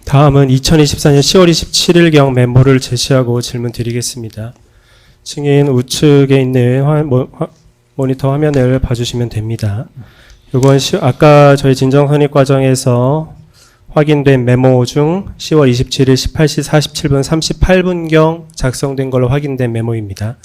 다음은 2024년 10월 27일경 메모를 제시하고 질문 드리겠습니다. 증인 우측에 있는 모니터 화면을 봐주시면 됩니다. 이건 아까 저희 진정선입 과정에서 확인된 메모 중 10월 27일 18시 47분 38분경 작성된 걸로 확인된 메모입니다.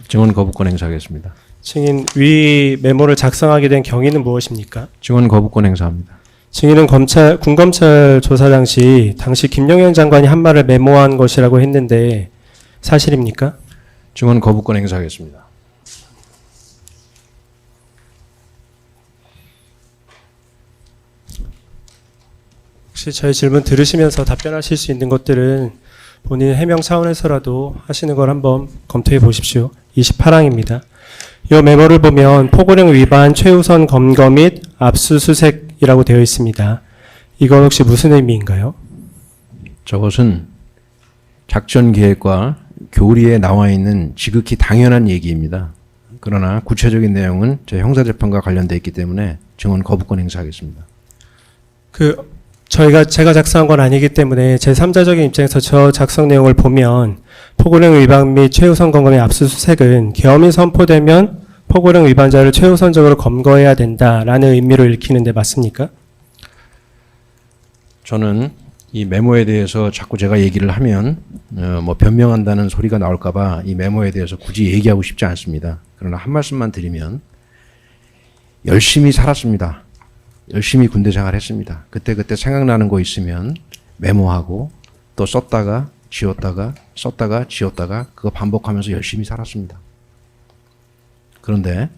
증언 거부권 행사하겠습니다. 증인, 위 메모를 작성하게 된 경위는 무엇입니까? 증언 거부권 행사합니다. 증인은 군검찰 조사 당시 김용현 장관이 한 말을 메모한 것이라고 했는데 사실입니까? 증언 거부권 행사하겠습니다. 혹시 저희 질문 들으시면서 답변하실 수 있는 것들은 본인 해명 차원에서라도 하시는 걸 한번 검토해 보십시오. 28항입니다. 이 메모를 보면 포고령 위반 최우선 검거 및 압수수색이라고 되어 있습니다. 이건 혹시 무슨 의미인가요? 저것은 작전 계획과 교리에 나와 있는 지극히 당연한 얘기입니다. 그러나 구체적인 내용은 제 형사재판과 관련되어 있기 때문에 증언 거부권 행사하겠습니다. 제가 작성한 건 아니기 때문에 제3자적인 입장에서 저 작성 내용을 보면 포고령 위반 및 최우선 검거 및 압수수색은 계엄이 선포되면 포고령 위반자를 최우선적으로 검거해야 된다라는 의미로 읽히는데 맞습니까? 저는 이 메모에 대해서 자꾸 제가 얘기를 하면 변명한다는 소리가 나올까봐 이 메모에 대해서 굳이 얘기하고 싶지 않습니다. 그러나 한 말씀만 드리면 열심히 살았습니다. 열심히 군대 생활했습니다. 그때 생각나는 거 있으면 메모하고 또 썼다가 지웠다가 썼다가 지웠다가 그거 반복하면서 열심히 살았습니다. 그런데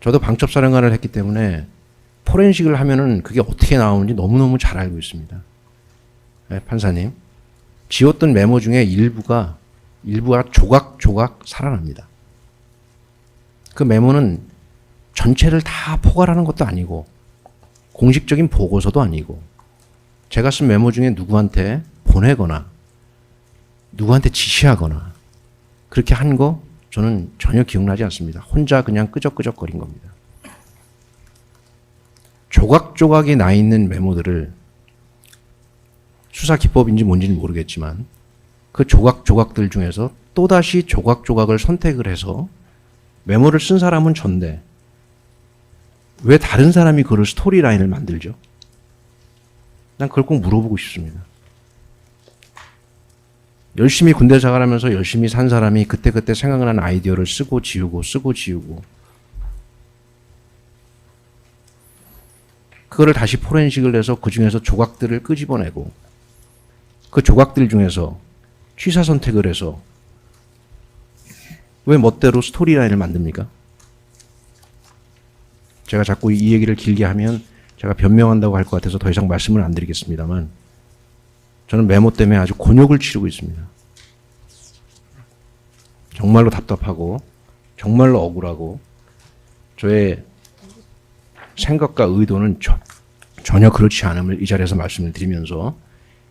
저도 방첩사령관을 했기 때문에 포렌식을 하면은 그게 어떻게 나오는지 너무너무 잘 알고 있습니다. 네, 판사님, 지웠던 메모 중에 일부가 조각조각 살아납니다. 그 메모는 전체를 다 포괄하는 것도 아니고 공식적인 보고서도 아니고 제가 쓴 메모 중에 누구한테 보내거나 누구한테 지시하거나 그렇게 한 거 저는 전혀 기억나지 않습니다. 혼자 그냥 끄적끄적거린 겁니다. 조각조각이 나 있는 메모들을 수사 기법인지 뭔지는 모르겠지만 그 조각조각들 중에서 또다시 조각조각을 선택을 해서 메모를 쓴 사람은 전데 왜 다른 사람이 그걸 스토리라인을 만들죠? 난 그걸 꼭 물어보고 싶습니다. 열심히 군대 생활하면서 열심히 산 사람이 그때 생각나는 아이디어를 쓰고 지우고 그거를 다시 포렌식을 해서 그 중에서 조각들을 끄집어내고 그 조각들 중에서 취사 선택을 해서 왜 멋대로 스토리라인을 만듭니까? 제가 자꾸 이 얘기를 길게 하면 제가 변명한다고 할 것 같아서 더 이상 말씀을 안 드리겠습니다만 저는 메모 때문에 아주 곤욕을 치르고 있습니다. 정말로 답답하고 정말로 억울하고 저의 생각과 의도는 전혀 그렇지 않음을 이 자리에서 말씀을 드리면서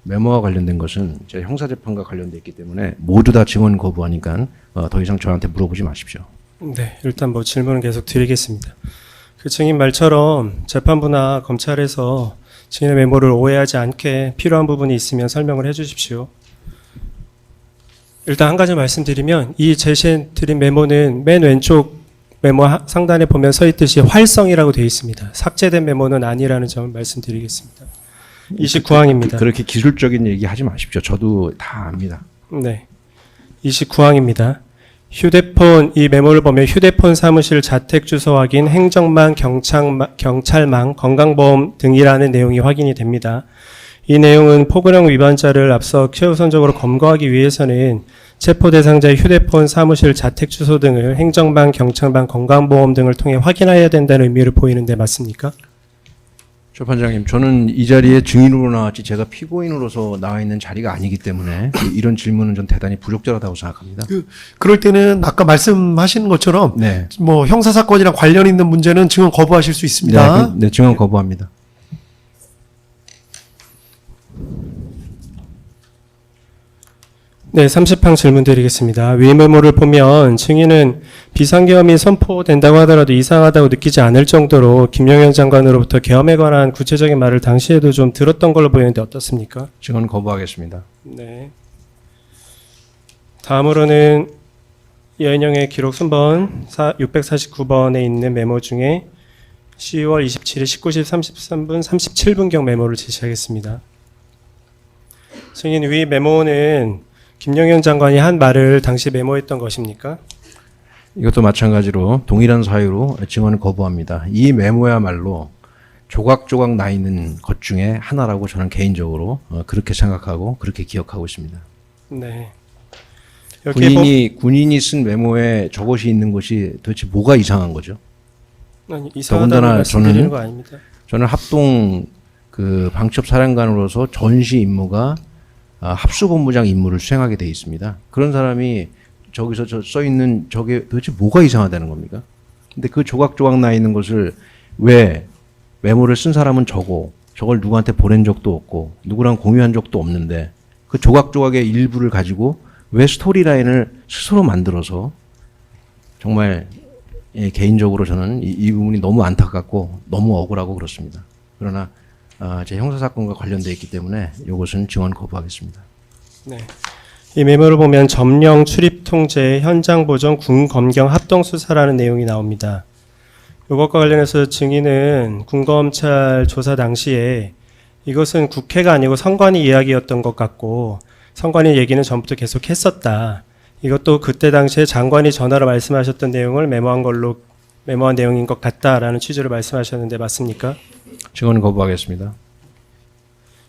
메모와 관련된 것은 제 형사재판과 관련되어 있기 때문에 모두 다 증언 거부하니까 더 이상 저한테 물어보지 마십시오. 네, 일단 질문은 계속 드리겠습니다. 그 증인 말처럼 재판부나 검찰에서 증인의 메모를 오해하지 않게 필요한 부분이 있으면 설명을 해 주십시오. 일단 한 가지 말씀드리면 이 제시해드린 메모는 맨 왼쪽 메모 상단에 보면 서 있듯이 활성이라고 되어 있습니다. 삭제된 메모는 아니라는 점을 말씀드리겠습니다. 29항입니다. 그렇게 기술적인 얘기 하지 마십시오. 저도 다 압니다. 네, 29항입니다. 이 메모를 보면 휴대폰 사무실 자택 주소 확인, 행정망, 경찰망, 건강보험 등이라는 내용이 확인이 됩니다. 이 내용은 포고령 위반자를 앞서 최우선적으로 검거하기 위해서는 체포 대상자의 휴대폰 사무실 자택 주소 등을 행정망, 경찰망, 건강보험 등을 통해 확인해야 된다는 의미를 보이는데 맞습니까? 재판장님, 저는 이 자리에 증인으로 나왔지 제가 피고인으로서 나와 있는 자리가 아니기 때문에 이런 질문은 좀 대단히 부적절하다고 생각합니다. 그럴 때는 아까 말씀하시는 것처럼 네. 형사사건이랑 관련 있는 문제는 증언 거부하실 수 있습니다. 네, 증언 거부합니다. 네, 30항 질문 드리겠습니다. 위 메모를 보면 증인은 비상계엄이 선포된다고 하더라도 이상하다고 느끼지 않을 정도로 김영현 장관으로부터 계엄에 관한 구체적인 말을 당시에도 좀 들었던 걸로 보이는데 어떻습니까? 증언 거부하겠습니다. 네. 다음으로는 여인영의 기록 순번 649번에 있는 메모 중에 10월 27일 19시 33분 37분경 메모를 제시하겠습니다. 증인 위 메모는 김영현 장관이 한 말을 당시 메모했던 것입니까? 이것도 마찬가지로 동일한 사유로 증언을 거부합니다. 이 메모야말로 조각조각 나 있는 것 중에 하나라고 저는 개인적으로 그렇게 생각하고 그렇게 기억하고 있습니다. 네. 여기에 군인이 쓴 메모에 저것이 있는 것이 도대체 뭐가 이상한 거죠? 아니, 이상하다고 더군다나 말씀드리는 거 아닙니다. 저는 합동 그 방첩 사령관으로서 전시 임무가 합수본부장 임무를 수행하게 돼 있습니다. 그런 사람이 저기서 써 있는 저게 도대체 뭐가 이상하다는 겁니까? 근데 그 조각조각 나 있는 것을 왜 메모를 쓴 사람은 저걸 누구한테 보낸 적도 없고 누구랑 공유한 적도 없는데 그 조각조각의 일부를 가지고 왜 스토리라인을 스스로 만들어서 정말 개인적으로 저는 이 부분이 너무 안타깝고 너무 억울하고 그렇습니다. 그러나 제 형사사건과 관련되어 있기 때문에 이것은 증언 거부하겠습니다. 네. 이 메모를 보면 점령 출입 통제 현장 보정 군 검경 합동 수사라는 내용이 나옵니다. 이것과 관련해서 증인은 군검찰 조사 당시에 이것은 국회가 아니고 선관위 이야기였던 것 같고 선관위 얘기는 전부터 계속 했었다. 이것도 그때 당시에 장관이 전화로 말씀하셨던 내용을 메모한 내용인 것 같다라는 취지로 말씀하셨는데 맞습니까? 증언 거부하겠습니다.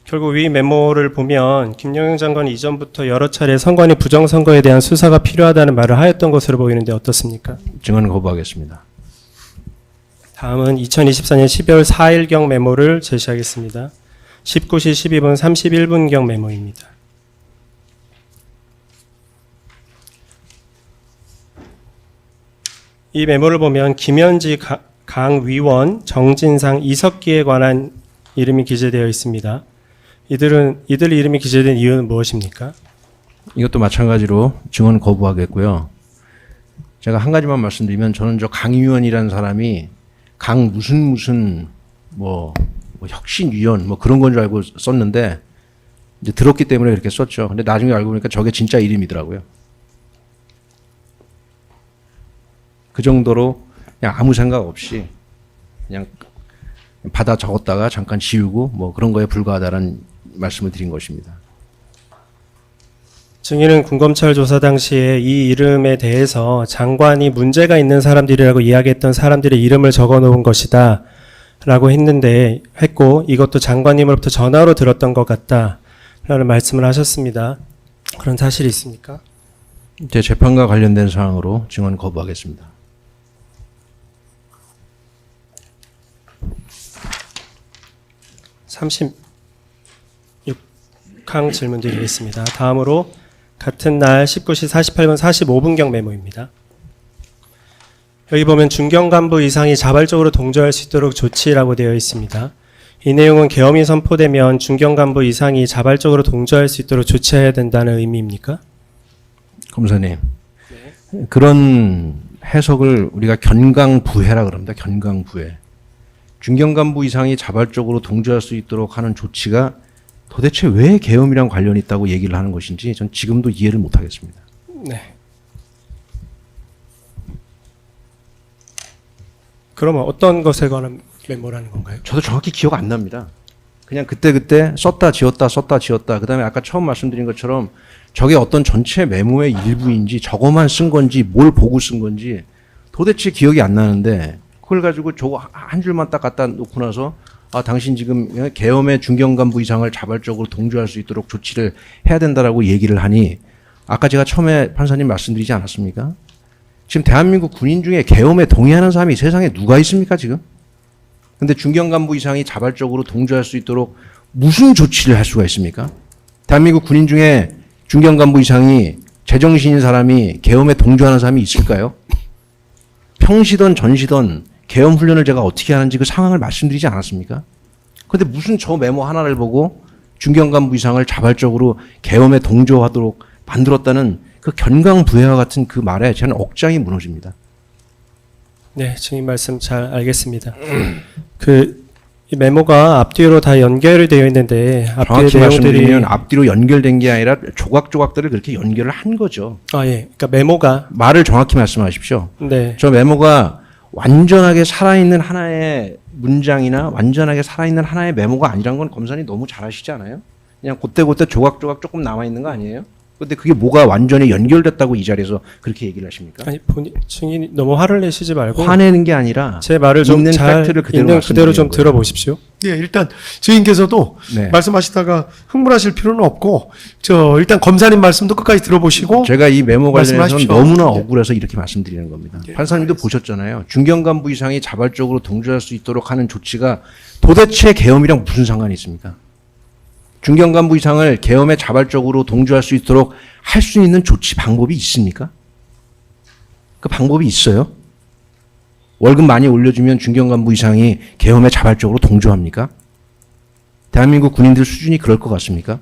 결국 위 메모를 보면 김영현 장관이 이전부터 여러 차례 선관위 부정선거에 대한 수사가 필요하다는 말을 하였던 것으로 보이는데 어떻습니까? 증언 거부하겠습니다. 다음은 2024년 12월 4일경 메모를 제시하겠습니다. 19시 12분 31분경 메모입니다. 이 메모를 보면 김현지 강 위원, 정진상, 이석기에 관한 이름이 기재되어 있습니다. 이들 이름이 기재된 이유는 무엇입니까? 이것도 마찬가지로 증언 거부하겠고요. 제가 한 가지만 말씀드리면 저는 저 강위원이라는 사람이 강 무슨 뭐 혁신위원 뭐 그런 건 줄 알고 썼는데 이제 들었기 때문에 그렇게 썼죠. 근데 나중에 알고 보니까 저게 진짜 이름이더라고요. 그 정도로 그냥 아무 생각 없이 그냥 받아 적었다가 잠깐 지우고 뭐 그런 거에 불과하다는 말씀을 드린 것입니다. 증인은 군검찰 조사 당시에 이 이름에 대해서 장관이 문제가 있는 사람들이라고 이야기했던 사람들의 이름을 적어 놓은 것이다 라고 했고 이것도 장관님으로부터 전화로 들었던 것 같다 라는 말씀을 하셨습니다. 그런 사실이 있습니까? 제 재판과 관련된 사항으로 증언 거부하겠습니다. 항 질문 드리겠습니다. 다음으로 같은 날 19시 48분 45분경 메모입니다. 여기 보면 중경 간부 이상이 자발적으로 동조할 수 있도록 조치라고 되어 있습니다. 이 내용은 계엄이 선포되면 중경 간부 이상이 자발적으로 동조할 수 있도록 조치해야 된다는 의미입니까? 검사님, 그런 해석을 우리가 견강부회라 그럽니다. 견강부회. 중경 간부 이상이 자발적으로 동조할 수 있도록 하는 조치가 도대체 왜 계엄이랑 관련이 있다고 얘기를 하는 것인지 전 지금도 이해를 못하겠습니다. 네. 그러면 어떤 것에 관한 메모라는 건가요? 저도 정확히 기억 안 납니다. 그냥 그때 썼다 지웠다 그 다음에 아까 처음 말씀드린 것처럼 저게 어떤 전체 메모의 일부인지 저거만 쓴 건지 뭘 보고 쓴 건지 도대체 기억이 안 나는데 그걸 가지고 저거 한 줄만 딱 갖다 놓고 나서 당신 지금 계엄의 중경 간부 이상을 자발적으로 동조할 수 있도록 조치를 해야 된다라고 얘기를 하니 아까 제가 처음에 판사님 말씀드리지 않았습니까? 지금 대한민국 군인 중에 계엄에 동의하는 사람이 세상에 누가 있습니까 지금? 근데 중경 간부 이상이 자발적으로 동조할 수 있도록 무슨 조치를 할 수가 있습니까? 대한민국 군인 중에 중경 간부 이상이 제정신인 사람이 계엄에 동조하는 사람이 있을까요? 평시던 전시던 계엄 훈련을 제가 어떻게 하는지 그 상황을 말씀드리지 않았습니까? 근데 무슨 저 메모 하나를 보고 중경 간부 이상을 자발적으로 계엄에 동조하도록 만들었다는 그 견강부회와 같은 그 말에 저는 억장이 무너집니다. 네, 증인 말씀 잘 알겠습니다. 이 메모가 앞뒤로 다 연결이 되어 있는데 앞뒤의 정확히 말씀드리면 내용들이 앞뒤로 연결된 게 아니라 조각조각들을 그렇게 연결을 한 거죠. 그러니까 메모가 말을 정확히 말씀하십시오. 네, 저 메모가 완전하게 살아있는 하나의 문장이나 완전하게 살아있는 하나의 메모가 아니란 건 검사님 너무 잘 아시지 않아요? 그냥 그때그때 조각조각 조금 남아있는 거 아니에요? 근데 그게 뭐가 완전히 연결됐다고 이 자리에서 그렇게 얘기를 하십니까? 아니 본인 증인이 너무 화를 내시지 말고 화내는 게 아니라 제 말을 좀 있는 잘 팩트를 그대로 있는 그대로 좀 말씀드리는 거예요. 들어보십시오. 예, 일단 증인께서도 네. 말씀하시다가 흥분하실 필요는 없고 일단 검사님 말씀도 끝까지 들어보시고 제가 이 메모 관련해서 말씀하십시오. 너무나 예. 억울해서 이렇게 말씀드리는 겁니다. 예, 판사님도 보셨잖아요. 중견간부 이상이 자발적으로 동조할 수 있도록 하는 조치가 도대체 계엄이랑 무슨 상관이 있습니까? 중견간부 이상을 계엄에 자발적으로 동조할 수 있도록 할 수 있는 조치 방법이 있습니까? 그 방법이 있어요? 월급 많이 올려주면 중견간부 이상이 계엄에 자발적으로 동조합니까? 대한민국 군인들 수준이 그럴 것 같습니까?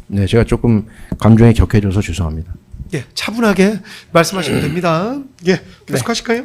네, 제가 조금 감정이 격해져서 죄송합니다. 예, 차분하게 말씀하시면 됩니다. 예, 계속하실까요?